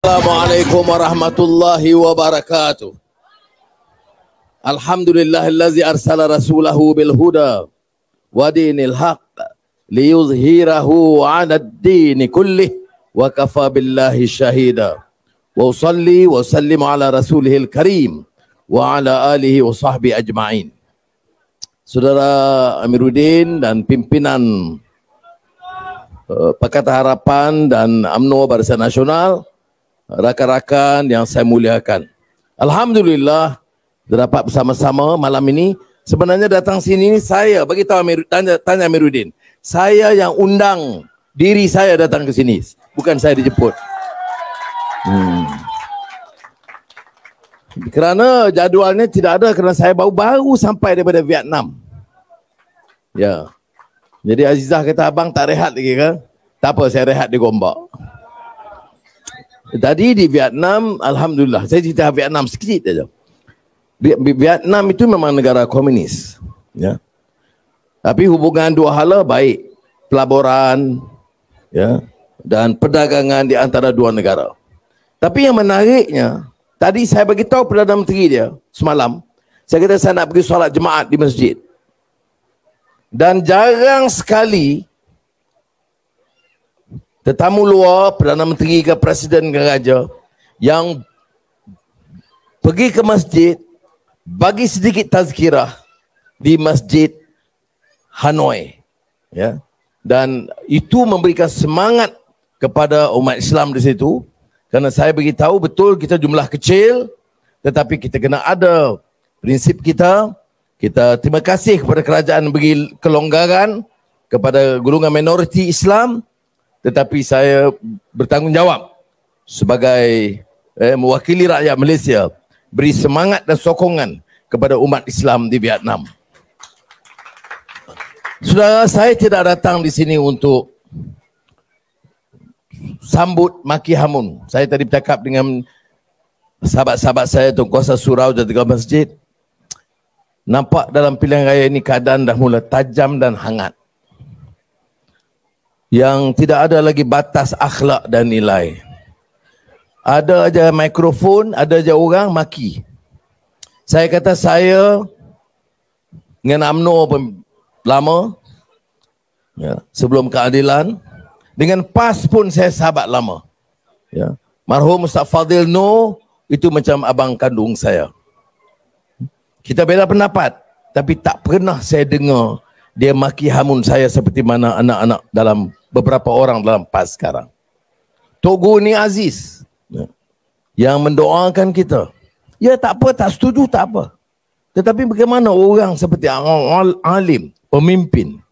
Assalamualaikum warahmatullahi wabarakatuh. Alhamdulillahillazi arsala rasulahu bil huda wa dinil haqq liyuzhirahu 'ala ad-dini kullih wa kafa billahi syahida. Wa usalli wa sallimu ala rasulihil karim wa ala alihi wa sahbihi ajma'in. Saudara Amiruddin dan pimpinan Pakatan Harapan dan UMNO Barisan Nasional, rakan-rakan yang saya muliakan, alhamdulillah dapat bersama-sama malam ini. Sebenarnya datang sini saya bagi tahu tanya Amiruddin, saya yang undang diri saya datang ke sini, bukan saya dijemput. Kerana jadualnya tidak ada, kerana saya baru sampai daripada Vietnam. Ya. Jadi Azizah kata, abang tak rehat lagi kan? Tak apa, saya rehat di Gombak. Tadi di Vietnam, alhamdulillah, saya cerita Vietnam sedikit saja. Vietnam itu memang negara komunis, ya. Tapi hubungan dua hala baik, pelaburan, ya, dan perdagangan di antara dua negara. Tapi yang menariknya, tadi saya bagi tahu Perdana Menteri dia semalam, saya kata saya nak pergi solat jemaat di masjid. Dan jarang sekali tetamu luar, Perdana Menteri ke Presiden ke Raja, yang pergi ke masjid, bagi sedikit tazkirah di Masjid Hanoi. Ya. Dan itu memberikan semangat kepada umat Islam di situ. Kerana saya beritahu betul kita jumlah kecil, tetapi kita kena ada prinsip kita. Kita terima kasih kepada kerajaan beri kelonggaran kepada golongan minoriti Islam. Tetapi saya bertanggungjawab sebagai mewakili rakyat Malaysia, beri semangat dan sokongan kepada umat Islam di Vietnam. Saudara, saya tidak datang di sini untuk sambut maki hamun. Saya tadi bercakap dengan sahabat-sahabat saya, Tuan Kuasa Surau dan Jaga Masjid. Nampak dalam pilihan raya ini keadaan dah mula tajam dan hangat. Yang tidak ada lagi batas akhlak dan nilai. Ada aja mikrofon, ada aja orang maki. Saya kata saya dengan UMNO lama, ya, sebelum keadilan, dengan PAS pun saya sahabat lama. Ya. Marhum Ustaz Fadil Noor itu macam abang kandung saya. Kita beza pendapat, tapi tak pernah saya dengar dia maki hamun saya seperti mana anak-anak dalam beberapa orang dalam PAS sekarang. Tok Guru ni Aziz, ya, yang mendoakan kita. Ya tak apa, tak setuju tak apa. Tetapi bagaimana orang seperti alim, pemimpin,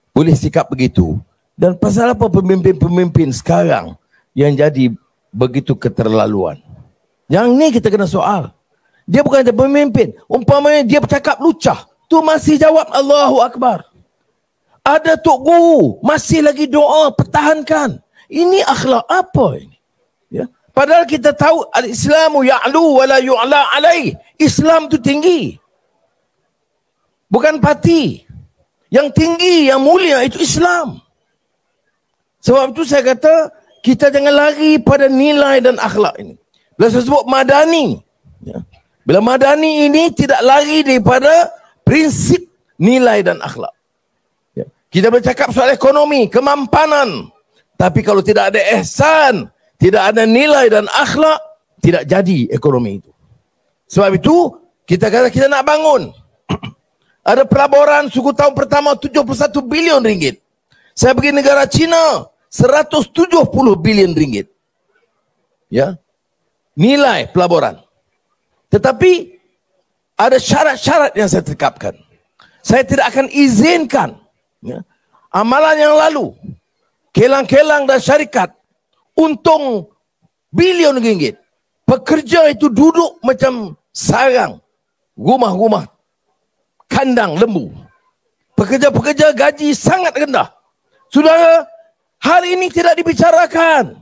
boleh sikap begitu? Dan pasal apa pemimpin-pemimpin sekarang yang jadi begitu keterlaluan? Yang ni kita kena soal. Dia bukan saja pemimpin. Umpamanya dia bercakap lucah, tu masih jawab Allahu Akbar. Ada Tok Guru, masih lagi doa, pertahankan. Ini akhlak apa ini? Ya. Padahal kita tahu al-Islamu ya'lu wa la yu'la alaih. Islam tu tinggi. Bukan parti. Yang tinggi, yang mulia itu Islam. Sebab itu saya kata, kita jangan lari pada nilai dan akhlak ini. Bila saya sebut madani, ya, bila madani ini tidak lari daripada prinsip nilai dan akhlak. Ya. Kita bercakap soal ekonomi, kemampanan. Tapi kalau tidak ada ihsan, tidak ada nilai dan akhlak, tidak jadi ekonomi itu. Sebab itu, kita kata kita nak bangun. Ada pelaburan suku tahun pertama 71 bilion ringgit. Saya pergi negara China, 170 bilion ringgit. Ya. Nilai pelaburan. Tetapi ada syarat-syarat yang saya tetapkan. Saya tidak akan izinkan, ya, amalan yang lalu, kelang-kelang dan syarikat, untung bilion ringgit. Pekerja itu duduk macam sarang, rumah-rumah, kandang lembu. Pekerja-pekerja gaji sangat rendah. Saudara, hari ini tidak dibicarakan.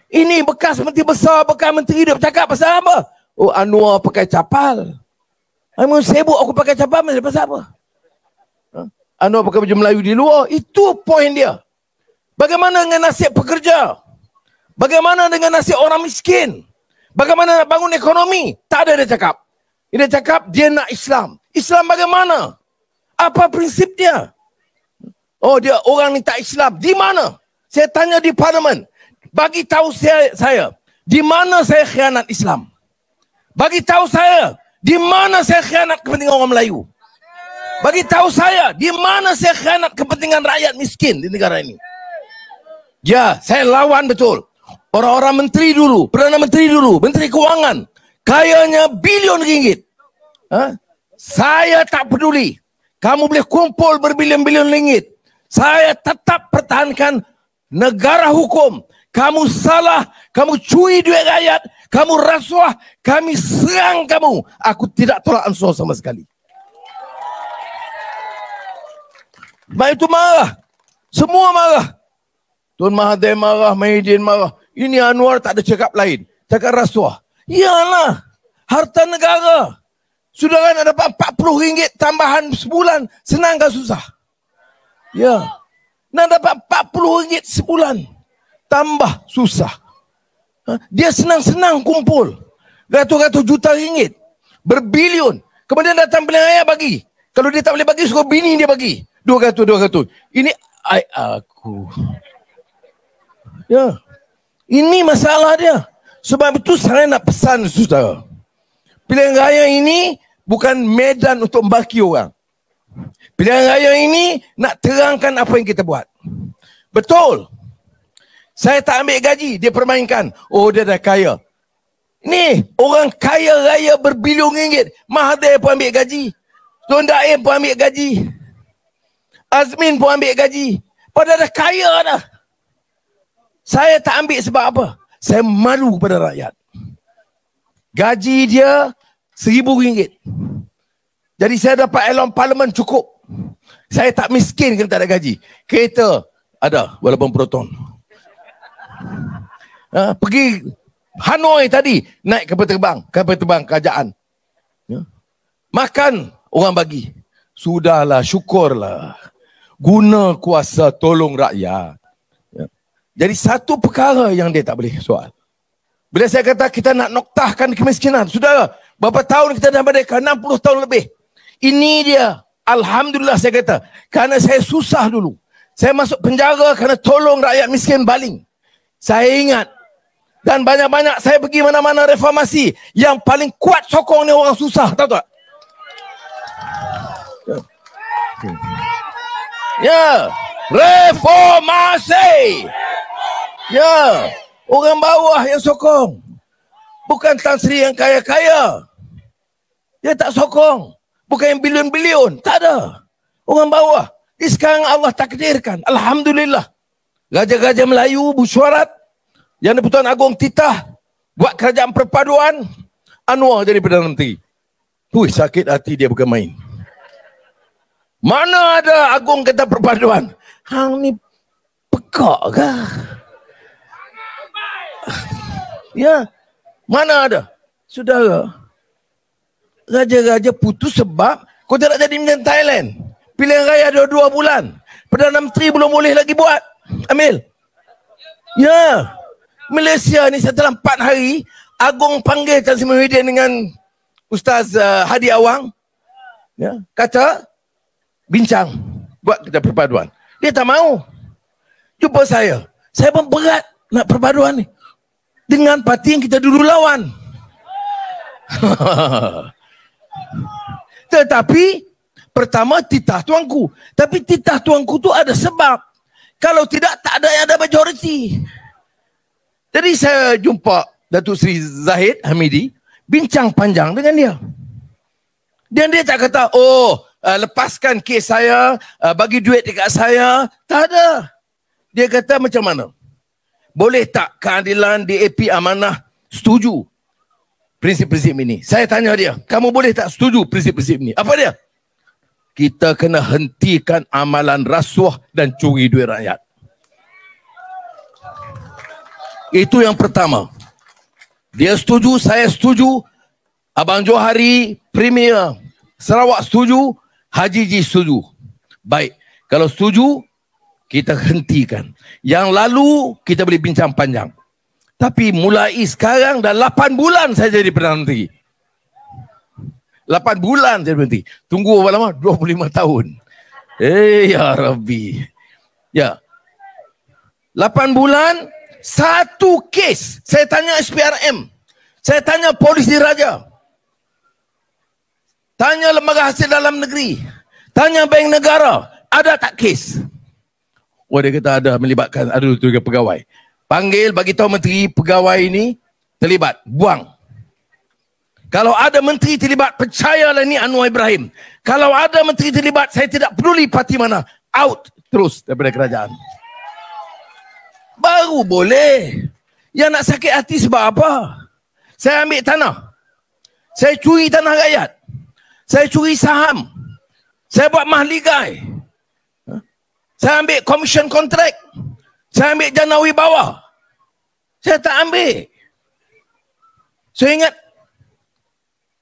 Ini bekas menteri besar, bekas menteri dia bercakap pasal apa? Oh, Anwar pakai capal. Aku sibuk aku pakai capal pasal apa? Anwar pakai baju Melayu di luar. Itu poin dia. Bagaimana dengan nasib pekerja? Bagaimana dengan nasib orang miskin? Bagaimana nak bangun ekonomi? Tak ada dia cakap. Dia cakap dia nak Islam. Islam bagaimana? Apa prinsip dia? Oh, dia orang ni tak Islam. Di mana? Saya tanya di parlimen. Bagi tahu saya di mana saya khianat Islam? Bagi tahu saya di mana saya khianat kepentingan orang Melayu? Bagi tahu saya di mana saya khianat kepentingan rakyat miskin di negara ini? Ya, saya lawan betul. Orang-orang menteri dulu, Perdana Menteri dulu, Menteri Kewangan, kayanya bilion ringgit. Saya tak peduli. Kamu boleh kumpul berbilion-bilion ringgit. Saya tetap pertahankan negara hukum. Kamu salah, kamu curi duit rakyat, kamu rasuah, kami serang kamu. Aku tidak tolak ansur sama sekali. Baik itu marah. Semua marah. Tun Mahathir marah, Mahidin marah. Ini Anwar tak ada cakap lain. Cakap rasuah. Iyalah. Harta negara. Sudah kan ada RM40 tambahan sebulan. Senang ke susah? Ya. Nak dapat RM40 sebulan. Tambah susah. Dia senang-senang kumpul. Ratus-ratus juta ringgit. Berbilion. Kemudian datang pilihan raya bagi. Kalau dia tak boleh bagi, suruh bini dia bagi. 200. Ini aku. Ya. Ini masalah dia. Sebab itu saya nak pesan saudara. Pilihan raya ini bukan medan untuk membaki orang. Pilihan raya ini nak terangkan apa yang kita buat. Betul. Saya tak ambil gaji, dia permainkan. Oh, dia dah kaya. Ni, orang kaya raya berbilion ringgit. Mahathir pun ambil gaji. Tun Daim pun ambil gaji. Azmin pun ambil gaji. Padahal dah kaya dah. Saya tak ambil sebab apa? Saya malu kepada rakyat. Gaji dia RM1,000. Jadi saya dapat elon parlimen cukup. Saya tak miskin kerana tak ada gaji. Kereta ada, walaupun Proton. Pergi Hanoi tadi, naik kapal terbang kerajaan. Makan, orang bagi. Sudahlah, syukurlah. Guna kuasa tolong rakyat. Jadi satu perkara yang dia tak boleh soal. Bila saya kata kita nak noktahkan kemiskinan, saudara, berapa tahun kita dah merdeka? 60 tahun lebih. Ini dia. Alhamdulillah saya kata. Kerana saya susah dulu. Saya masuk penjara kerana tolong rakyat miskin baling. Saya ingat. Dan banyak-banyak saya pergi mana-mana reformasi. Yang paling kuat sokong ni orang susah. Tahu tak? Ya. Reformasi. Ya. Orang bawah yang sokong. Bukan Tan Sri yang kaya-kaya. Dia tak sokong. Bukan yang bilion-bilion. Tak ada. Orang bawah. Ini sekarang Allah takdirkan. Alhamdulillah. Raja-raja Melayu bersyuarat. Yang di-Pertuan Agong titah. Buat kerajaan perpaduan. Anwar jadi Perdana Menteri. Sakit hati dia bukan main. Mana ada Agong kata perpaduan? Hang ni pekak ke? Ya. Mana ada? Saudara. Raja-raja putus sebab kau tak nak jadi macam Thailand. Pilihan raya ada 2 bulan. Perdana Menteri belum boleh lagi buat. Ambil. Ya. Malaysia ni setelah 4 hari, Agong panggil Tan Sri Muhyiddin dengan Ustaz Hadi Awang. Ya. Kata, bincang. Buat kita perpaduan. Dia tak mau. Jumpa saya. Saya pun berat nak perpaduan ni. Dengan parti yang kita dulu lawan. Tetapi pertama titah tuanku. Tapi titah tuanku tu ada sebab. Kalau tidak, tak ada yang ada majoriti. Jadi saya jumpa Datuk Seri Zahid Hamidi, bincang panjang dengan dia. Dan dia tak kata, lepaskan kes saya, bagi duit dekat saya. Tak ada. Dia kata macam mana? Boleh tak keadilan DAP Amanah setuju prinsip-prinsip ini? Saya tanya dia, kamu boleh tak setuju prinsip-prinsip ini? Apa dia? Kita kena hentikan amalan rasuah dan curi duit rakyat. Itu yang pertama. Dia setuju, saya setuju. Abang Johari, Premier Sarawak setuju. Haji Ji setuju. Baik, kalau setuju, kita hentikan. Yang lalu, kita boleh bincang panjang. Tapi mulai sekarang dah 8 bulan saya jadi Perdana Menteri. 8 bulan jadi Menteri. Tunggu berapa lama? 25 tahun. Ya Rabbi. Ya. 8 bulan, 1 kes. Saya tanya SPRM. Saya tanya Polis Diraja. Tanya Lembaga Hasil Dalam Negeri. Tanya Bank Negara. Ada tak kes? Oh, dia kata ada, melibatkan ada 3 pegawai. Panggil, bagi tahu menteri pegawai ini terlibat, buang. Kalau ada menteri terlibat, percayalah ni Anwar Ibrahim. Kalau ada menteri terlibat, saya tidak peduli parti mana, out terus daripada kerajaan. Baru boleh. Yang nak sakit hati sebab apa? Saya ambil tanah. Saya curi tanah rakyat. Saya curi saham. Saya buat mahligai. Saya ambil commission contract. Saya ambil jana wibawa. Saya tak ambil. Saya ingat,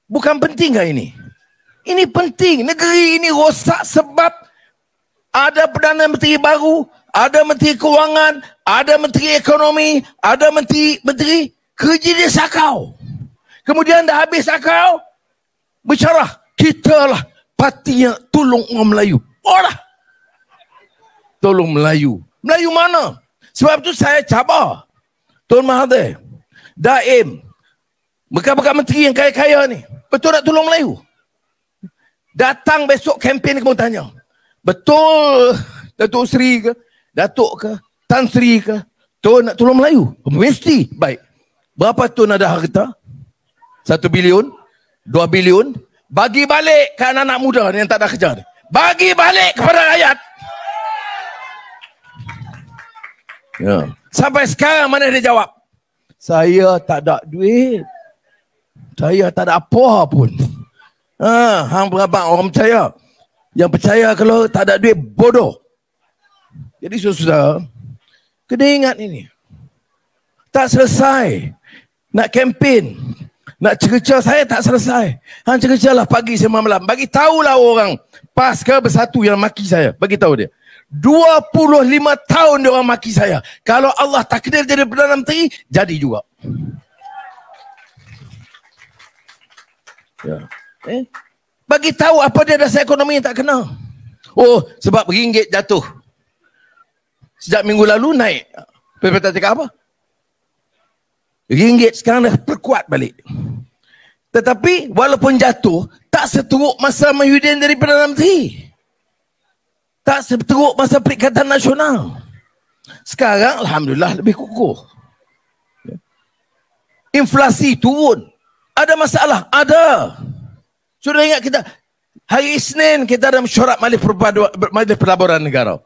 bukan penting ke ini? Ini penting. Negeri ini rosak sebab ada Perdana Menteri baru, ada Menteri Kewangan, ada Menteri Ekonomi, ada Menteri kerja dia sakau. Kemudian dah habis sakau, bicara, kita lah parti yang tolong orang Melayu. Oh lah. Tolong Melayu. Melayu mana? Sebab tu saya cabar Tuan Mahathir, Daim, bekas-bekas menteri yang kaya-kaya ni, betul tak tolong Melayu? Datang besok kempen kamu tanya, betul Datuk Seri ke, Datuk ke, Tan Sri ke, Tuan nak tolong Melayu? Mesti. Baik. Berapa Tuan ada harta? 1 bilion? 2 bilion? Bagi balik ke anak-anak muda yang tak ada kerja. Bagi balik kepada rakyat. Ya. Sampai sekarang mana dia jawab? Saya tak ada duit. Saya tak ada apa pun. Hang berapa orang percaya? Yang percaya kalau tak ada duit bodoh. Jadi saudara, kena ingat ini. Tak selesai. Nak kempen, nak cerca saya tak selesai. Hang cerca lah pagi sama malam. Bagi tahulah orang Pasca Bersatu yang maki saya. Bagi tahu dia. 25 tahun dia orang maki saya. Kalau Allah takdir jadi Perdana Menteri, jadi juga. Ya. Bagi tahu apa dia dasar ekonomi yang tak kena. Oh, sebab ringgit jatuh. Sejak minggu lalu naik. PPT cakap apa? Ringgit sekarang dah perkuat balik. Tetapi walaupun jatuh, tak seteruk masa Mahyudin jadi Perdana Menteri. Tak seteruk masa Perikatan Nasional. Sekarang Alhamdulillah lebih kukuh. Inflasi turun. Ada masalah? Ada. Sudah ingat kita, hari Isnin kita ada mesyuarat Majlis Pelaburan Negara.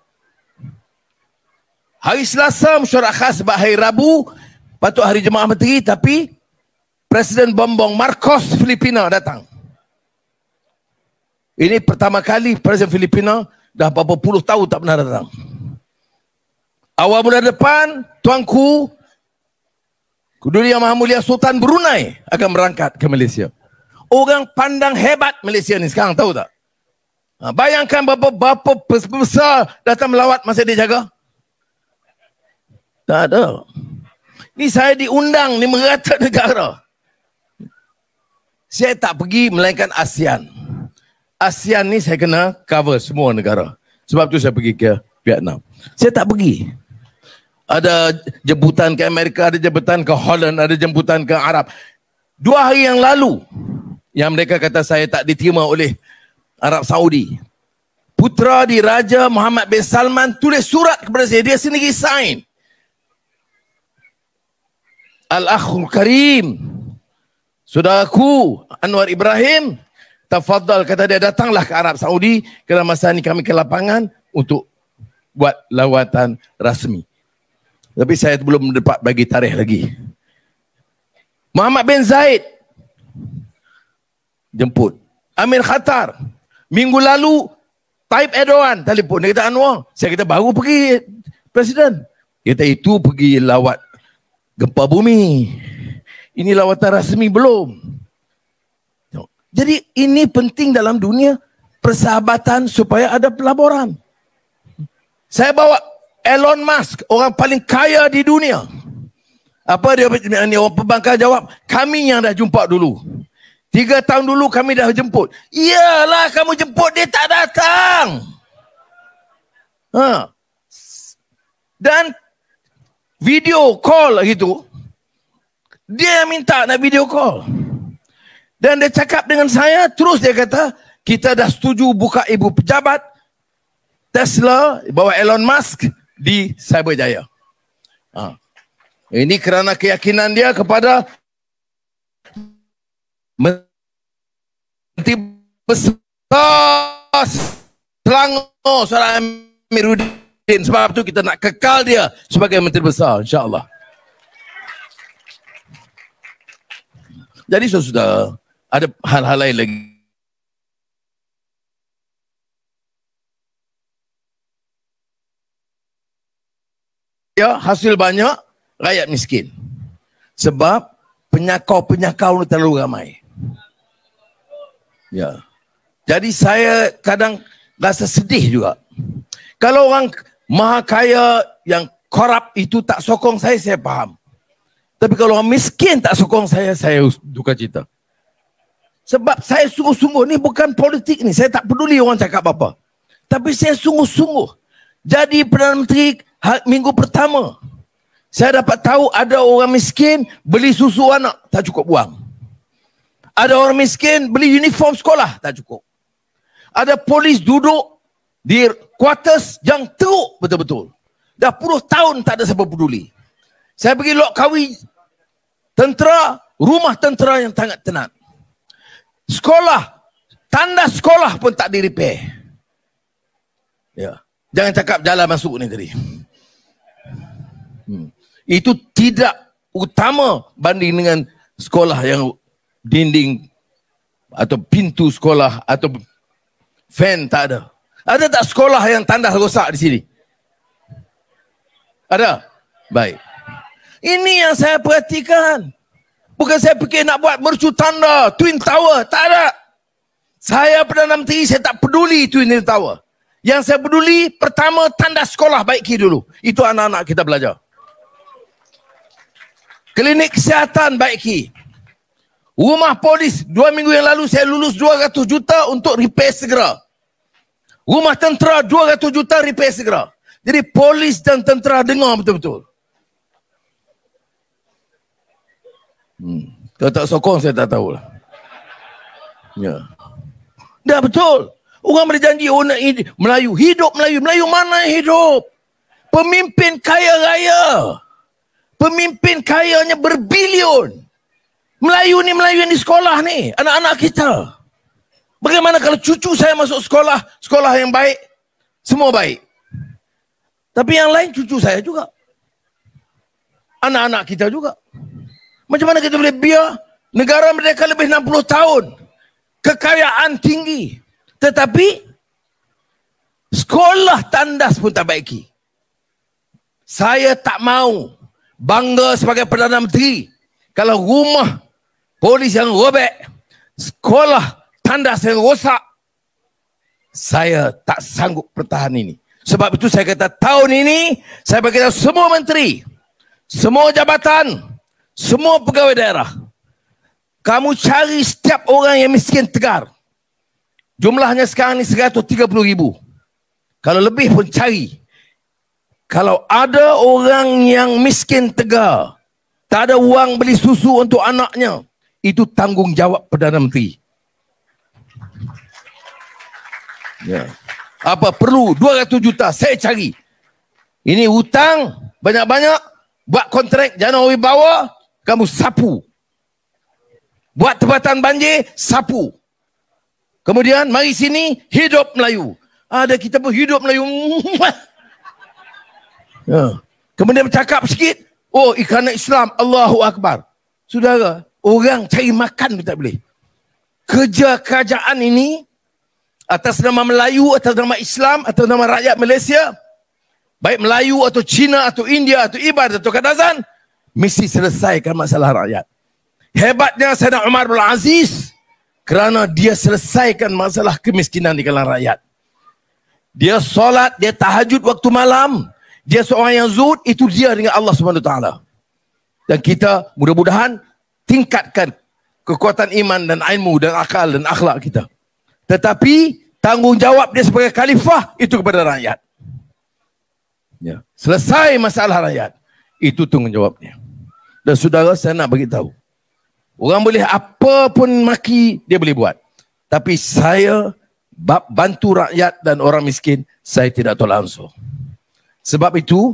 Hari Selasa mesyuarat khas sebab hari Rabu patut hari Jemaah Menteri, tapi Presiden Bongbong Marcos Filipina datang. Ini pertama kali Presiden Filipina dah berapa puluh tahun tak pernah datang. Awal bulan depan, Tuanku Keduri Yang Maha Mulia Sultan Brunei akan berangkat ke Malaysia. Orang pandang hebat Malaysia ni sekarang, tahu tak? Bayangkan berapa besar datang melawat masa dia jaga. Tak ada. Ni saya diundang di merata negara. Saya tak pergi melainkan ASEAN. ASEAN ni saya kena cover semua negara. Sebab tu saya pergi ke Vietnam. Saya tak pergi. Ada jemputan ke Amerika, ada jemputan ke Holland, ada jemputan ke Arab. 2 hari yang lalu, yang mereka kata saya tak diterima oleh Arab Saudi. Putera Diraja Muhammad bin Salman tulis surat kepada saya. Dia sendiri sign. Al-Akhul Karim, saudaraku Anwar Ibrahim, tafadhal, kata dia, datanglah ke Arab Saudi kerana masa ni kami ke lapangan untuk buat lawatan rasmi. Tapi saya belum dapat bagi tarikh lagi. Muhammad bin Zaid jemput. Amir Khatar minggu lalu, Tayyip Erdogan telefon. Dia kata, Anwar, saya kata baru pergi Presiden. Dia kata itu pergi lawat gempa bumi. Ini lawatan rasmi belum. Jadi ini penting dalam dunia persahabatan supaya ada pelaburan. Saya bawa Elon Musk, orang paling kaya di dunia. Apa dia orang pembangkang jawab? Kami yang dah jumpa dulu. 3 tahun dulu kami dah jemput. Iyalah kamu jemput, dia tak datang. Dan video call gitu, dia yang minta nak video call. Dan dia cakap dengan saya, terus dia kata, kita dah setuju buka ibu pejabat Tesla bawa Elon Musk di Cyberjaya. Ini kerana keyakinan dia kepada Menteri Besar Selangor Saudara Amiruddin. Sebab tu kita nak kekal dia sebagai Menteri Besar, insya-Allah. Jadi sudah ada hal-hal lain lagi. Ya, hasil banyak, rakyat miskin. Sebab penyakau-penyakau terlalu ramai. Ya. Jadi saya kadang rasa sedih juga. Kalau orang maha kaya yang korup itu tak sokong saya faham. Tapi kalau orang miskin tak sokong saya duka cita. Sebab saya sungguh-sungguh, ni bukan politik ni. Saya tak peduli orang cakap apa. Tapi saya sungguh-sungguh. Jadi Perdana Menteri minggu pertama, saya dapat tahu ada orang miskin beli susu anak, tak cukup buang. Ada orang miskin beli uniform sekolah, tak cukup. Ada polis duduk di quarters yang teruk betul-betul. Dah puluh tahun tak ada siapa peduli. Saya pergi lok kawi tentera, rumah tentera yang sangat tenat. Sekolah, tanda sekolah pun tak di-repair. Ya. Jangan cakap jalan masuk ni tadi. Itu tidak utama banding dengan sekolah yang dinding atau pintu sekolah atau fan tak ada. Ada tak sekolah yang tandas rosak di sini? Ada? Baik. Ini yang saya perhatikan. Bukan saya fikir nak buat mercu tanda Twin Tower. Tak ada. Saya Perdana Menteri, saya tak peduli Twin Tower. Yang saya peduli, pertama tandas sekolah baiki dulu. Itu anak-anak kita belajar. Klinik kesihatan baiki. Rumah polis, 2 minggu yang lalu saya lulus 200 juta untuk repair segera. Rumah tentera 200 juta repair segera. Jadi polis dan tentera dengar betul-betul. Kalau tak sokong saya tak tahulah. Ya. Dah betul. Orang berjanji nak Melayu. Hidup Melayu. Melayu mana yang hidup? Pemimpin kaya raya. Pemimpin kayanya berbilion. Melayu ni Melayu yang di sekolah ni. Anak-anak kita. Bagaimana kalau cucu saya masuk sekolah, sekolah yang baik, semua baik. Tapi yang lain cucu saya juga. Anak-anak kita juga. Macam mana kita boleh biar negara merdeka lebih 60 tahun. Kekayaan tinggi. Tetapi sekolah tandas pun tak baiki. Saya tak mau bangga sebagai Perdana Menteri kalau rumah polis yang robek, sekolah tandas yang rosak, saya tak sanggup pertahan ini. Sebab itu saya kata tahun ini saya berkata semua menteri, semua jabatan, semua pegawai daerah, kamu cari setiap orang yang miskin tegar. Jumlahnya sekarang ni 130,000. Kalau lebih pun cari. Kalau ada orang yang miskin tegar, tak ada wang beli susu untuk anaknya, itu tanggungjawab Perdana Menteri. Ya. Apa perlu 200 juta saya cari. Ini hutang banyak-banyak, buat kontrak Januari bawah, kamu sapu. Buat tempatan banjir, sapu. Kemudian mari sini hidup Melayu. Ada kita pun hidup Melayu. Ya. Kemudian bercakap sikit, oh ikan Islam, Allahu Akbar. Saudara, orang cari makan pun tak boleh. Kerja kerajaan ini atas nama Melayu, atas nama Islam, atas nama rakyat Malaysia, baik Melayu atau Cina atau India atau Iban atau Kadazan, mesti selesaikan masalah rakyat. Hebatnya Saidina Umar bin Aziz kerana dia selesaikan masalah kemiskinan di kalangan rakyat. Dia solat, dia tahajud waktu malam, dia seorang yang zuhud, itu dia dengan Allah SWT. Dan kita mudah-mudahan tingkatkan kekuatan iman dan ilmu dan akal dan akhlak kita. Tetapi tanggungjawab dia sebagai khalifah itu kepada rakyat. Ya. Selesai masalah rakyat, itu tanggungjawabnya. Dan saudara, saya nak beritahu, orang boleh apa pun maki, dia boleh buat. Tapi saya bantu rakyat dan orang miskin, saya tidak tolak ansur. Sebab itu,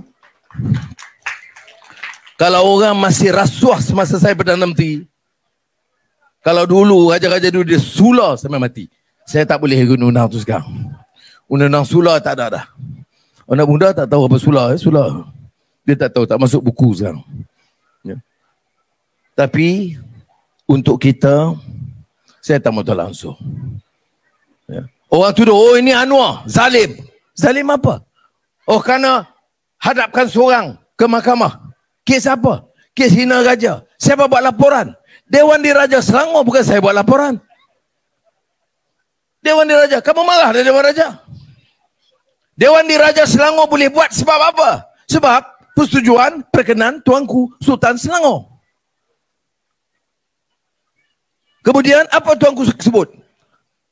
kalau orang masih rasuah semasa saya Perdana Menteri, kalau dulu raja-raja dulu dia sula sampai mati, saya tak boleh guna undang-undang tu sekarang. Undang-undang sula tak ada dah. Anak muda tak tahu apa sula. Sula. Dia tak tahu, tak masuk buku sekarang. Ya. Tapi untuk kita, saya tak mau tolak ansur. Ya. Orang tuduh, oh ini Anwar, zalim. Zalim apa? Oh kerana hadapkan seorang ke mahkamah. Kes apa? Kes hina raja. Siapa buat laporan? Dewan Diraja Selangor, bukan saya buat laporan. Dewan Diraja, kamu marah dari Dewan Raja? Dewan Diraja Selangor boleh buat sebab apa? Sebab persetujuan perkenan Tuanku Sultan Selangor. Kemudian apa Tuanku sebut?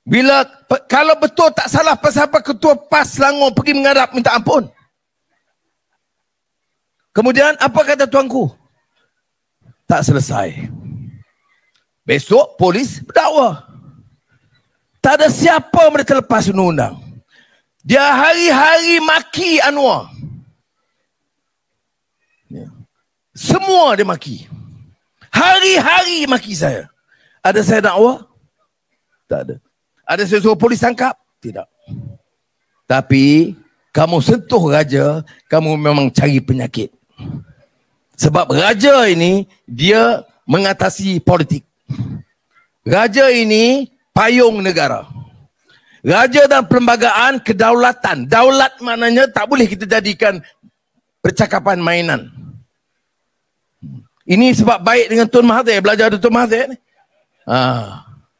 Bila kalau betul tak salah pasal apa Ketua PAS Selangor pergi menghadap minta ampun. Kemudian apa kata Tuanku? Tak selesai. Besok polis berdakwa. Tak ada siapa mereka lepas undang-undang. Dia hari-hari maki Anwar. Ya. Semua dia maki. Hari-hari maki saya. Ada saya dakwa? Tak ada. Ada saya suruh polis tangkap? Tidak. Tapi kamu sentuh raja, kamu memang cari penyakit. Sebab raja ini dia mengatasi politik. Raja ini payung negara. Raja dan perlembagaan kedaulatan. Daulat maknanya tak boleh kita jadikan percakapan mainan. Ini sebab baik dengan Tun Mahathir. Belajar dari Tun Mahathir ni.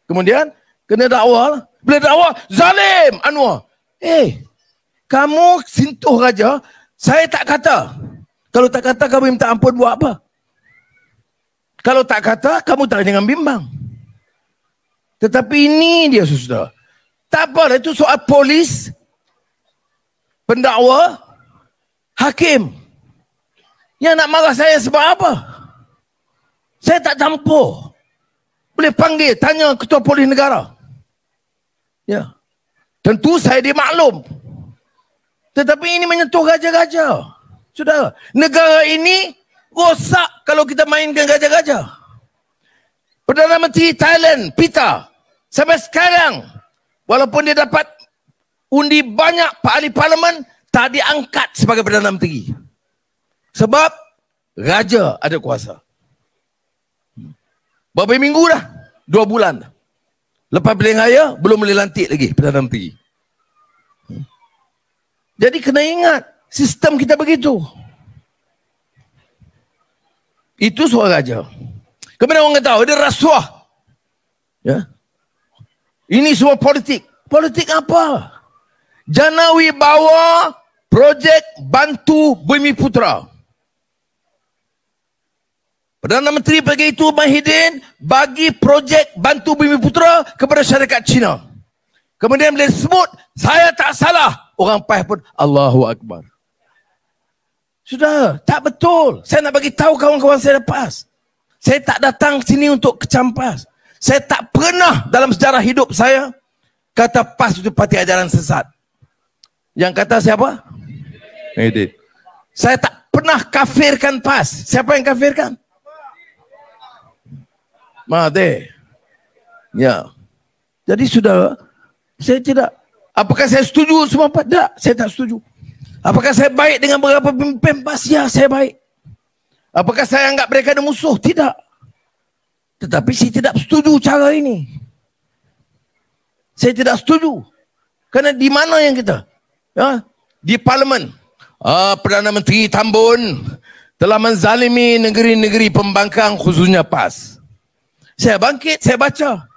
Kemudian kena dakwa. Bila dakwa, zalim Anwar. Kamu sentuh raja, saya tak kata. Kalau tak kata, kamu minta ampun buat apa? Kalau tak kata, kamu tak jangan bimbang. Tetapi ini dia saudara. Tak apa, itu soal polis, pendakwa, hakim. Yang nak marah saya sebab apa? Saya tak campur. Boleh panggil, tanya ketua polis negara. Ya. Tentu saya dimaklum. Tetapi ini menyentuh raja-raja. Saudara, negara ini rosak kalau kita mainkan raja-raja. Perdana Menteri Thailand, Pita, sampai sekarang, walaupun dia dapat undi banyak ahli parlimen, tak diangkat sebagai Perdana Menteri. Sebab raja ada kuasa. Berapa minggu dah? 2 bulan dah. Lepas pilihan raya, belum boleh lantik lagi Perdana Menteri. Jadi kena ingat, sistem kita begitu. Itu soal raja. Kemudian orang kata, dia rasuah. Ya. Ini semua politik. Politik apa? Janawi bawa projek bantu Bumiputera. Perdana Menteri pagi itu Mahidin bagi projek bantu Bumiputera kepada syarikat Cina. Kemudian bila disebut, saya tak salah. Orang PAS pun, Allahu Akbar. Sudah, tak betul. Saya nak bagi tahu kawan-kawan saya PAS. Saya tak datang sini untuk kecam PAS. Saya tak pernah dalam sejarah hidup saya kata PAS itu parti ajaran sesat. Yang kata siapa? Mahidin. Saya tak pernah kafirkan PAS. Siapa yang kafirkan? Mahathir. Ya. Jadi sudah, saya tidak. Apakah saya setuju semua PAS? Tak, saya tak setuju. Apakah saya baik dengan beberapa pemimpin PAS? Ya, saya baik. Apakah saya anggap mereka ada musuh? Tidak. Tetapi saya tidak setuju cara ini. Saya tidak setuju. Kerana di mana yang kita? Ya, di parlimen. Perdana Menteri Tambun telah menzalimi negeri-negeri pembangkang khususnya PAS. Saya bangkit, saya baca.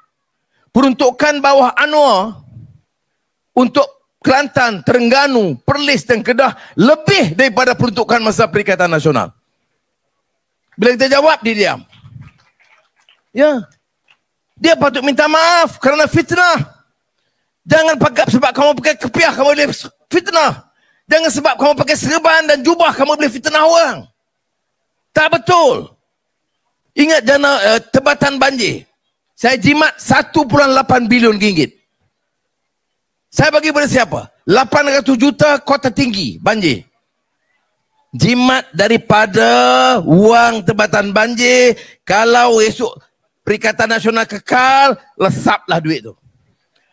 Peruntukan bawah Anwar untuk Kelantan, Terengganu, Perlis dan Kedah lebih daripada peruntukan masa Perikatan Nasional. Bila kita jawab, dia diam. Ya. Dia patut minta maaf kerana fitnah. Jangan sebab kamu pakai kepiah, kamu boleh fitnah. Jangan sebab kamu pakai serban dan jubah, kamu boleh fitnah orang. Tak betul. Ingat jana tebatan banjir. Saya jimat 1.8 bilion ringgit. Saya bagi pada siapa? 800 juta kota tinggi banjir. Jimat daripada wang tebatan banjir. Kalau esok Perikatan Nasional kekal, lesaplah duit tu.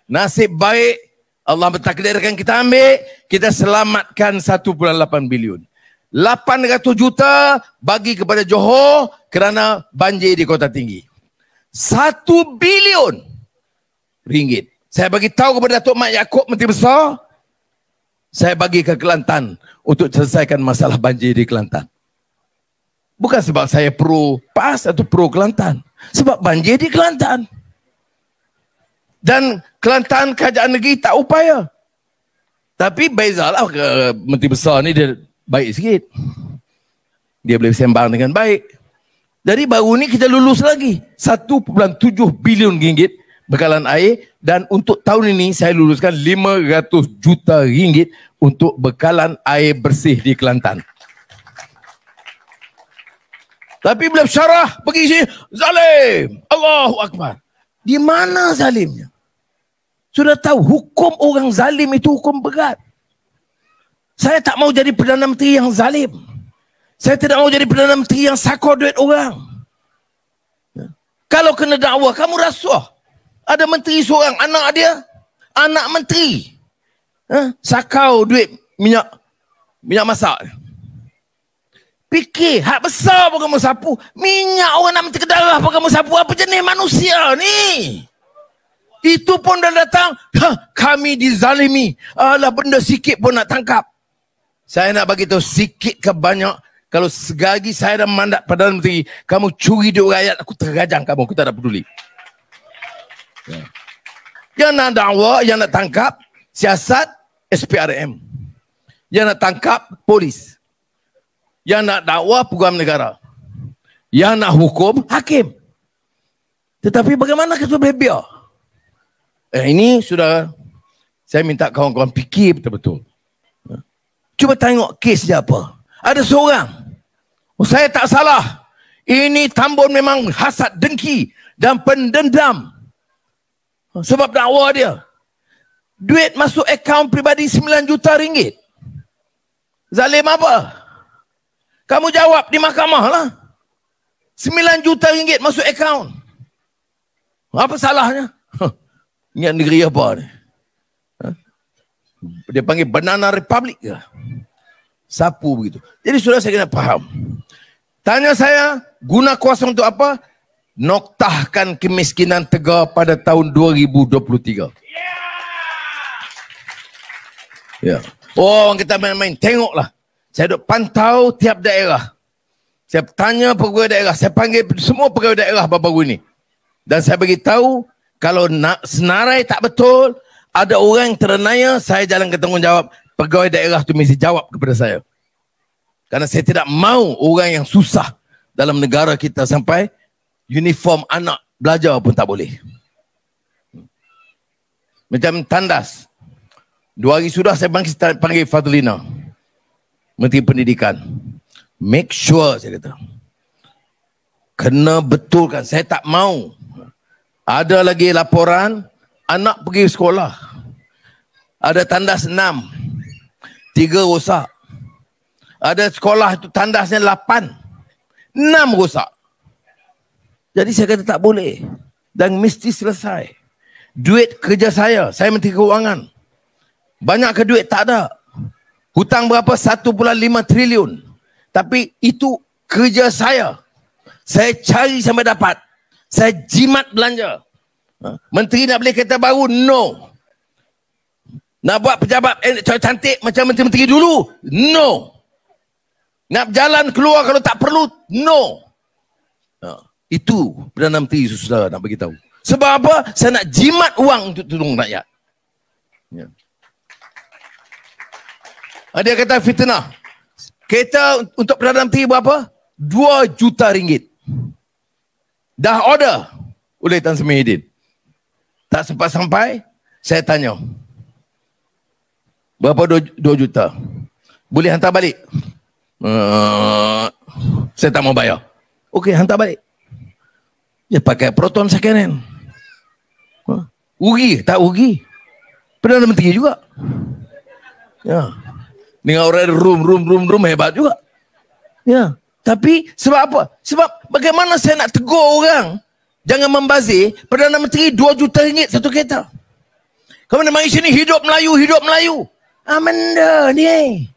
Nasib baik Allah bertakdirkan kita ambil, kita selamatkan 1.8 bilion. 800 juta bagi kepada Johor kerana banjir di kota tinggi. 1 bilion ringgit. Saya bagi tahu kepada Datuk Mat Yaakob, Menteri Besar, saya bagi ke Kelantan untuk selesaikan masalah banjir di Kelantan. Bukan sebab saya pro PAS atau pro Kelantan. Sebab banjir di Kelantan. Dan Kelantan kerajaan negeri tak upaya. Tapi bezalah Menteri Besar ni dia baik sikit. Dia boleh sembang dengan baik. Jadi baru ni kita lulus lagi 1.7 bilion ringgit bekalan air, dan untuk tahun ini saya luluskan 500 juta ringgit untuk bekalan air bersih di Kelantan. Tapi bila syarah pergi sini, zalim, Allahu Akbar. Di mana zalimnya? Sudah tahu hukum orang zalim itu hukum berat. Saya tak mau jadi Perdana Menteri yang zalim. Saya tidak mau jadi Perdana Menteri yang sakor duit orang. Kalau kena dakwa, kamu rasuah. Ada menteri seorang, anak dia, anak menteri, sakau duit minyak masak. Fikir, hak besar pun kamu sapu. Minyak orang nak menteri ke darah pun kamu sapu. Apa jenis manusia ni? Itu pun dah datang, kami dizalimi. Alah, benda sikit pun nak tangkap. Saya nak bagi tahu sikit ke banyak. Kalau segagi saya dah mandat Perdana Menteri, kamu curi duit rakyat, aku tergajang kamu. Aku tak ada peduli. Yang nak dakwa, yang nak tangkap, siasat, SPRM. Yang nak tangkap, polis. Yang nak dakwa, Peguam Negara. Yang nak hukum, hakim. Tetapi bagaimana kita boleh biar? Ini sudah, saya minta kawan-kawan fikir betul-betul. Cuba tengok kes dia apa. Ada seorang, saya tak salah, ini Tambun memang hasad, dengki dan pendendam. Sebab dakwa dia, duit masuk akaun pribadi 9 juta ringgit. Zalim apa? Kamu jawab di mahkamah lah. 9 juta ringgit masuk akaun. Apa salahnya? Ingat negeri apa ni? Dia panggil Banana Republic ke? Sapu begitu. Jadi sudah saya kena faham. Tanya saya, guna kuasa untuk apa? Noktahkan kemiskinan Tegar pada tahun 2023. Ya. Oh, orang kita main-main. Tengoklah. Saya duk pantau tiap daerah. Saya tanya pegawai daerah. Saya panggil semua pegawai daerah baru-baru ini. Dan saya bagi tahu, kalau senarai tak betul, ada orang yang terenaya, saya jalankan tanggungjawab. Pegawai daerah tu mesti jawab kepada saya. Karena saya tidak mau orang yang susah dalam negara kita sampai uniform anak belajar pun tak boleh. Macam tandas. 2 hari sudah saya panggil Fadlina, Menteri Pendidikan. Make sure, saya kata. Kena betulkan. Saya tak mau. Ada lagi laporan, anak pergi sekolah. Ada tandas 6. 3 rosak. Ada sekolah itu tandasnya 8. 6 rosak. Jadi saya kata tak boleh. Dan mesti selesai. Duit kerja saya Menteri Keuangan. Banyak ke duit? Tak ada. Hutang berapa? 1.5 triliun. Tapi itu kerja saya. Saya cari sampai dapat. Saya jimat belanja. Menteri nak beli kereta baru? No. Nak buat pejabat cantik macam menteri-menteri dulu? No. Nak berjalan keluar kalau tak perlu? No. Itu Perdana Menteri sudah nak bagi tahu. Sebab apa? Saya nak jimat wang untuk tolong rakyat. Ya. Dia kata fitnah. Kereta untuk Perdana Menteri berapa? 2 juta ringgit. Dah order oleh Tan Sri Muhyiddin. Tak sempat sampai, saya tanya, berapa 2 juta? Boleh hantar balik? Saya tak mau bayar. Okey, hantar balik. Dia pakai Proton second hand. Rugi? Tak rugi. Perdana Menteri juga. Ya. Dengan orang room hebat juga. Ya. Tapi sebab apa? Sebab bagaimana saya nak tegur orang jangan membazir. Perdana Menteri 2 juta ringgit satu kereta. Kamu nak mari sini hidup Melayu. Benda ni.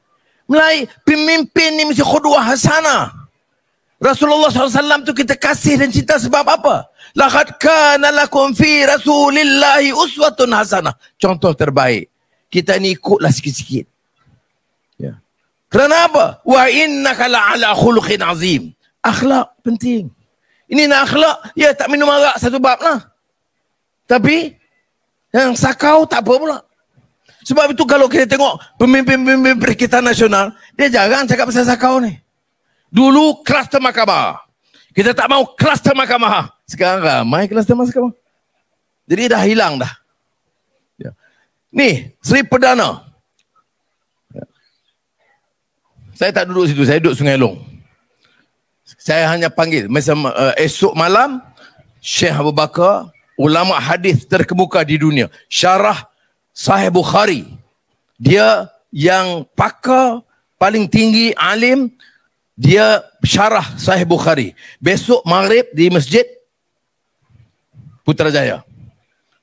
Melayu, pemimpin ni mesti khudwah hasanah. Rasulullah SAW tu kita kasih dan cinta sebab apa? Laqad kana lakum fi Rasulillahi uswatun hasanah. Contoh terbaik. Kita ni ikutlah sikit-sikit. Ya. Kerana apa? Wa innaka la'ala khuluqin azim. Akhlak penting. Ini nak akhlak, ya tak minum arak satu bab lah. Tapi yang sakau tak apa pula. Sebab itu kalau kita tengok pemimpin-pemimpin Perikatan Nasional, dia jarang cakap pasal sakau ni. Dulu kluster mahkamah. Kita tak mau kluster mahkamah. Sekarang ramai kluster mahkamah. Jadi dah hilang dah. Ya. Ni, Sri Perdana. Ya. Saya tak duduk situ, saya duduk Sungai Long. Saya hanya panggil. Esok malam, Syekh Abu Bakar, ulama hadis terkemuka di dunia. Syarah Sahih Bukhari. Dia yang pakar paling tinggi alim, dia syarah Sahih Bukhari. Besok maghrib di Masjid Putrajaya.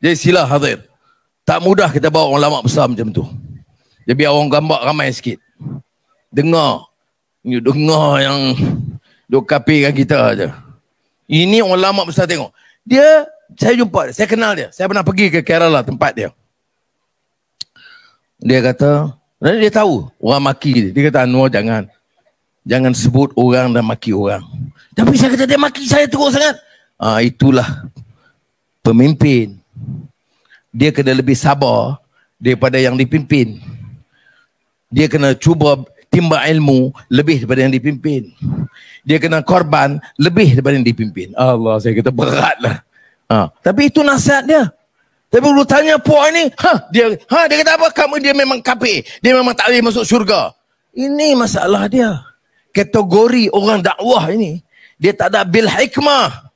Jadi sila hadir. Tak mudah kita bawa ulama besar macam tu. Jadi biar orang gambar ramai sikit. Dengar yang duk kapikan kita aja. Ini ulama besar tengok. Dia, saya jumpa, saya kenal dia. Saya pernah pergi ke Kerala tempat dia. Dia kata, dia tahu orang maki dia. Dia kata, Anwar jangan sebut orang dan maki orang. Tapi saya kata, dia maki saya teruk sangat. Itulah pemimpin. Dia kena lebih sabar daripada yang dipimpin. Dia kena cuba timba ilmu lebih daripada yang dipimpin. Dia kena korban lebih daripada yang dipimpin. Allah, saya kata beratlah. Tapi itu nasihat dia. Tapi kalau tanya puak ni, dia kata apa? Dia memang kafir. Dia memang tak boleh masuk syurga. Ini masalah dia. Kategori orang dakwah ini, dia tak ada bil hikmah.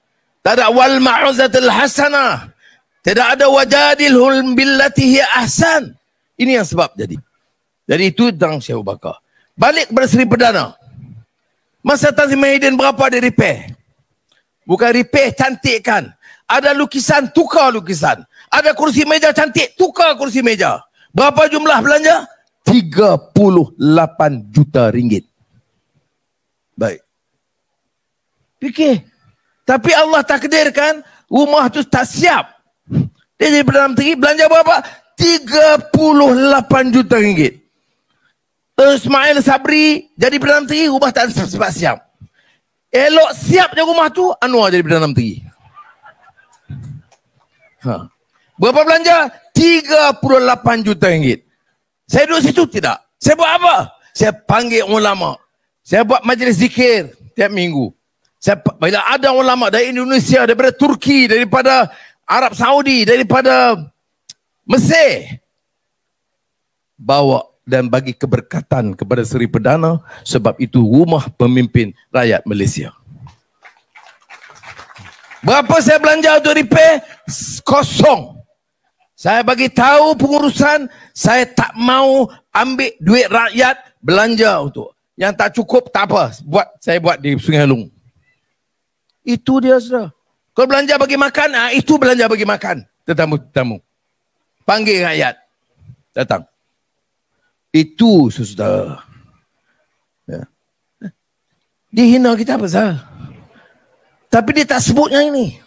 Tak ada wal ma'uzatul hasanah. Tidak ada wajadilhum billati hiya ahsan. Ini yang sebab jadi. Jadi itu tentang Syekh Abu Bakar. Balik kepada Sri Perdana. Masa Tan Sri Muhyiddin berapa dia repair? Bukan repair, cantikkan. Ada lukisan, tukar lukisan. Ada kursi meja cantik, tukar kursi meja. Berapa jumlah belanja? 38 juta ringgit. Baik. Fikir. Tapi Allah takdirkan rumah tu tak siap. Dia jadi Perdana Menteri, belanja berapa? 38 juta ringgit. Ismail Sabri jadi Perdana Menteri, rumah tak sempat siap. Elok siap je rumah tu, Anwar jadi Perdana Menteri. Berapa belanja? 38 juta ringgit. Saya duduk situ? Tidak. Saya buat apa? Saya panggil ulama. Saya buat majlis zikir tiap minggu. Bila ada ulama dari Indonesia, daripada Turki, daripada Arab Saudi, daripada Mesir, bawa dan bagi keberkatan kepada Sri Perdana, sebab itu rumah pemimpin rakyat Malaysia. Berapa saya belanja untuk repair? Kosong. Saya bagi tahu pengurusan, saya tak mau ambil duit rakyat belanja untuk. Yang tak cukup tak apa, saya buat di Sungai Long. Itu dia sudah. Kalau belanja bagi makan, itu belanja bagi makan. Tetamu-tetamu. Panggil rakyat. Datang. Itu sudah. Ya. Dihina kita apa sah? Tapi dia tak sebutnya ini.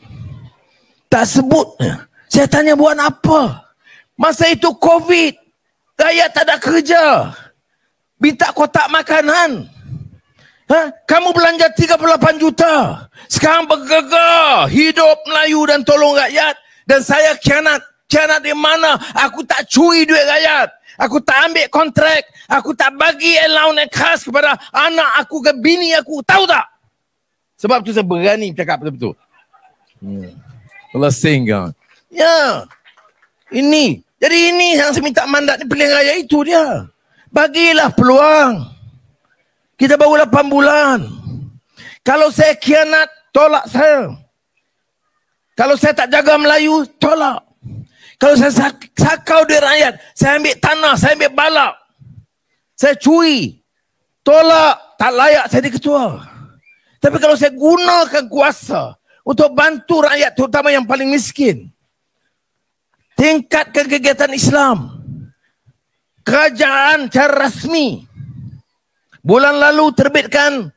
Tak sebutnya. Saya tanya buat apa? Masa itu COVID. Rakyat tak ada kerja. Minta kotak makanan. Kamu belanja 38 juta. Sekarang bergegar. Hidup Melayu dan tolong rakyat. Dan saya khianat. Khianat di mana? Aku tak curi duit rakyat. Aku tak ambil kontrak. Aku tak bagi allowance khas kepada anak aku ke bini aku. Tahu tak? Sebab tu saya berani cakap betul-betul. Lesing kan. Ya. Ini. Jadi ini yang saya minta mandat di pilihan raya itu dia. Bagilah peluang. Kita baru 8 bulan. Kalau saya khianat, tolak saya. Kalau saya tak jaga Melayu, tolak. Kalau saya sakau duit rakyat, saya ambil tanah, saya ambil balak. Saya curi. Tolak, tak layak saya jadi ketua. Tapi kalau saya gunakan kuasa untuk bantu rakyat, terutama yang paling miskin, tingkatkan kegiatan Islam, kerajaan cara rasmi, bulan lalu terbitkan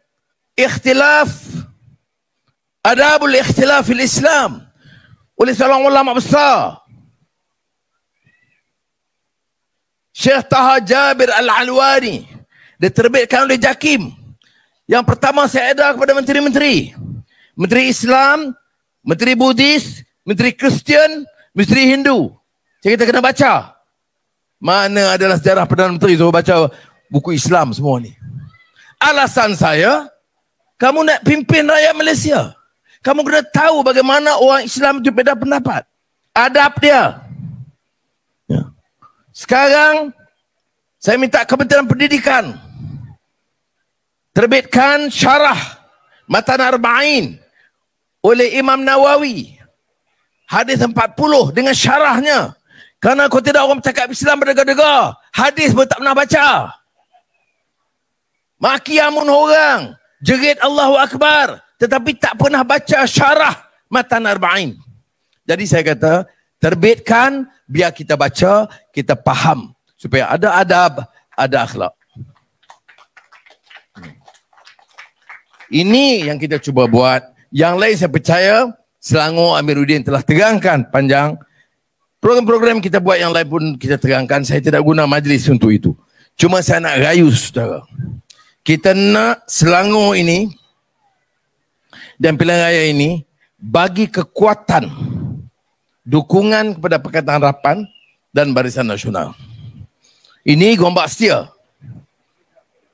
ikhtilaf, adabul ikhtilaf fil Islam oleh seorang ulama besar, Syekh Taha Jabir Al-Alwani. Dia terbitkan oleh JAKIM. Yang pertama saya edar kepada menteri-menteri. Menteri Islam, Menteri Buddhis, Menteri Kristian, Menteri Hindu. Jadi kita kena baca. Mana adalah sejarah Perdana Menteri suruh baca buku Islam semua ni. Alasan saya, kamu nak pimpin rakyat Malaysia. Kamu kena tahu bagaimana orang Islam itu beda pendapat. Adab dia. Ya. Sekarang, saya minta Kementerian Pendidikan terbitkan syarah Matan Arba'in oleh Imam Nawawi. Hadis 40 dengan syarahnya. Kerana kalau tidak orang bercakap Islam berdega-dega. Hadis pun tak pernah baca. Maki amun orang. Jerit Allahu Akbar. Tetapi tak pernah baca syarah Matan Arba'in. Jadi saya kata, terbitkan biar kita baca, kita faham. Supaya ada adab, ada akhlak. Ini yang kita cuba buat. Yang lain saya percaya Selangor Amiruddin telah terangkan panjang. Program-program kita buat yang lain pun kita terangkan. Saya tidak guna majlis untuk itu. Cuma saya nak rayu saudara. Kita nak Selangor ini dan pilihan raya ini bagi kekuatan dukungan kepada Pakatan Harapan dan Barisan Nasional. Ini Gombak Setia.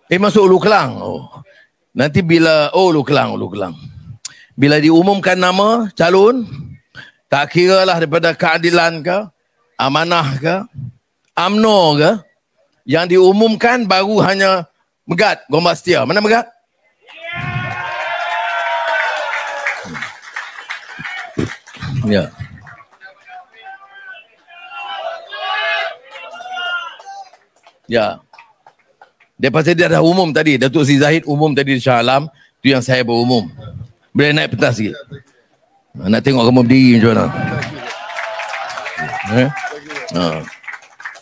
Masuk Ulu Kelang. Oh. Nanti bila, Ulu Kelang. Bila diumumkan nama calon, tak kira lah daripada keadilan ke, amanah ke, UMNO ke, yang diumumkan baru hanya Megat, Gombak Setia. Mana Megat? Ya. Ya. Daripada dia dah umum tadi, Datuk Sri Zahid umum tadi di Shah Alam, tu yang saya berumum. Boleh naik pentas sikit. Nak tengok kamu berdiri macam mana.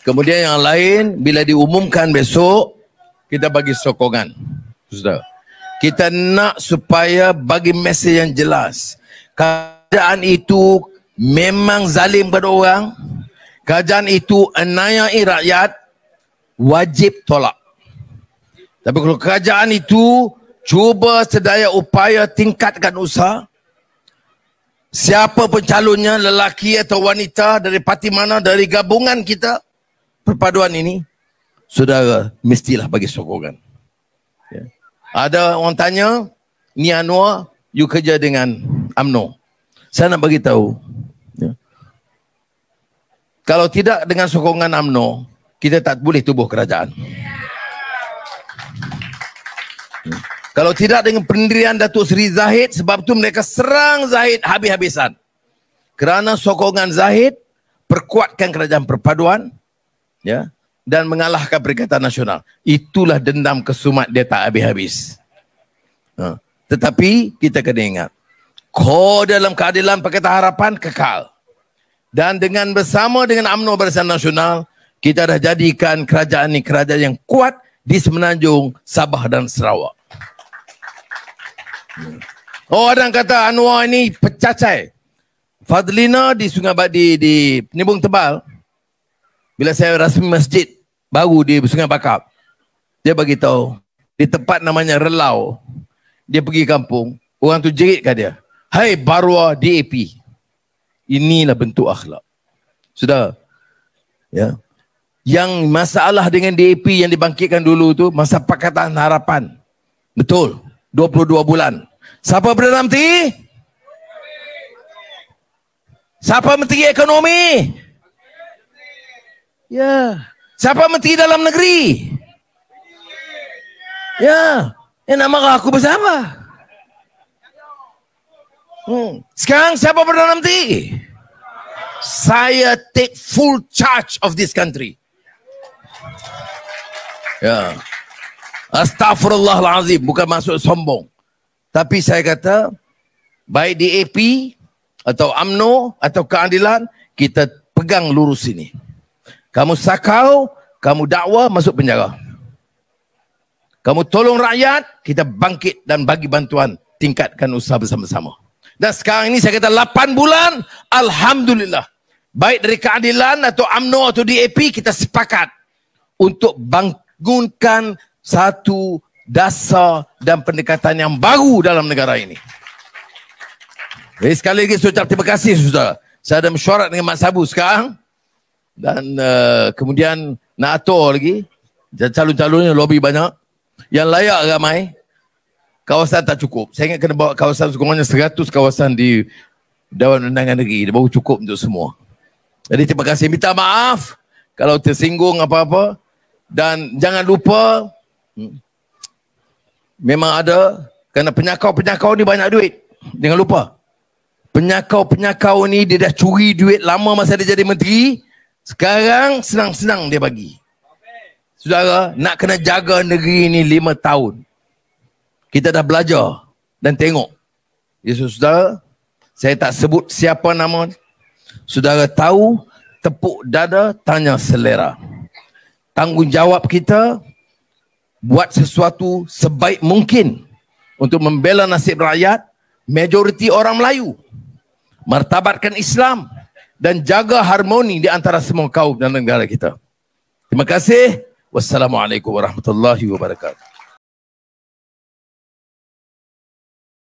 Kemudian yang lain, bila diumumkan besok, kita bagi sokongan. Sudah. Kita nak supaya bagi mesej yang jelas. Kerajaan itu memang zalim pada orang. Kerajaan itu aniayai rakyat, wajib tolak. Tapi kalau kerajaan itu cuba sedaya upaya tingkatkan usaha, siapa pun calonnya, lelaki atau wanita, dari parti mana, dari gabungan kita, perpaduan ini, saudara mestilah bagi sokongan. Ya. Ada orang tanya, ni Anwar, you kerja dengan UMNO. Saya nak bagi tahu, ya, kalau tidak dengan sokongan UMNO, kita tak boleh tubuh kerajaan. Kalau tidak dengan pendirian Datuk Seri Zahid, sebab tu mereka serang Zahid habis-habisan. Kerana sokongan Zahid, perkuatkan kerajaan perpaduan, ya, dan mengalahkan Perikatan Nasional. Itulah dendam kesumat dia tak habis-habis. Tetapi kita kena ingat, kau dalam keadilan Pakatan Harapan kekal. Dan dengan bersama dengan UMNO Barisan Nasional, kita dah jadikan kerajaan ini kerajaan yang kuat di Semenanjung, Sabah dan Sarawak. Oh, orang kata Anwar ini pecacai. Fadlina di Sungai di Penimbung Tebal, bila saya rasmi masjid baru di Sungai Bakap, dia bagi tahu di tempat namanya Relau, dia pergi kampung, orang tu jerit kat dia, "Hai Barwa DAP." Inilah bentuk akhlak. Sudah. Ya. Yang masalah dengan DAP yang dibangkitkan dulu tu masa Pakatan Harapan. Betul. 22 bulan. Siapa Perdana Menteri? Siapa Menteri Ekonomi? Ya. Siapa Menteri Dalam Negeri? Ya. Nak marah aku bersama. Sekarang siapa Perdana Menteri? Saya take full charge of this country. Ya. Astaghfirullahalazim, bukan maksud sombong. Tapi saya kata, baik di AP atau UMNO atau keadilan, kita pegang lurus ini. Kamu sakau, kamu dakwa, masuk penjara. Kamu tolong rakyat, kita bangkit dan bagi bantuan, tingkatkan usaha bersama-sama. Dan sekarang ini saya kata 8 bulan, alhamdulillah. Baik dari keadilan atau UMNO atau DAP, kita sepakat untuk bangunkan satu dasar dan pendekatan yang baru dalam negara ini. Jadi sekali lagi saya ucap terima kasih saudara. Saya ada mesyuarat dengan Mak Sabu sekarang. Dan kemudian nak atur lagi. Calon-calonnya lobby banyak. Yang layak ramai. Kawasan tak cukup. Saya ingat kena bawa kawasan sekurang-kurangnya 100 kawasan di Dewan Undangan Negeri. Dia baru cukup untuk semua. Jadi terima kasih. Minta maaf kalau tersinggung apa-apa. Dan jangan lupa, memang ada, kerana penyakau-penyakau ni banyak duit. Jangan lupa. Penyakau-penyakau ni dia dah curi duit lama masa dia jadi menteri. Sekarang senang-senang dia bagi. Saudara, nak kena jaga negeri ni 5 tahun. Kita dah belajar dan tengok. Ya saudara, saya tak sebut siapa nama. Saudara tahu, tepuk dada, tanya selera. Tanggungjawab kita buat sesuatu sebaik mungkin untuk membela nasib rakyat, majoriti orang Melayu, martabatkan Islam dan jaga harmoni di antara semua kaum dan negara kita. Terima kasih. Wassalamualaikum warahmatullahi wabarakatuh.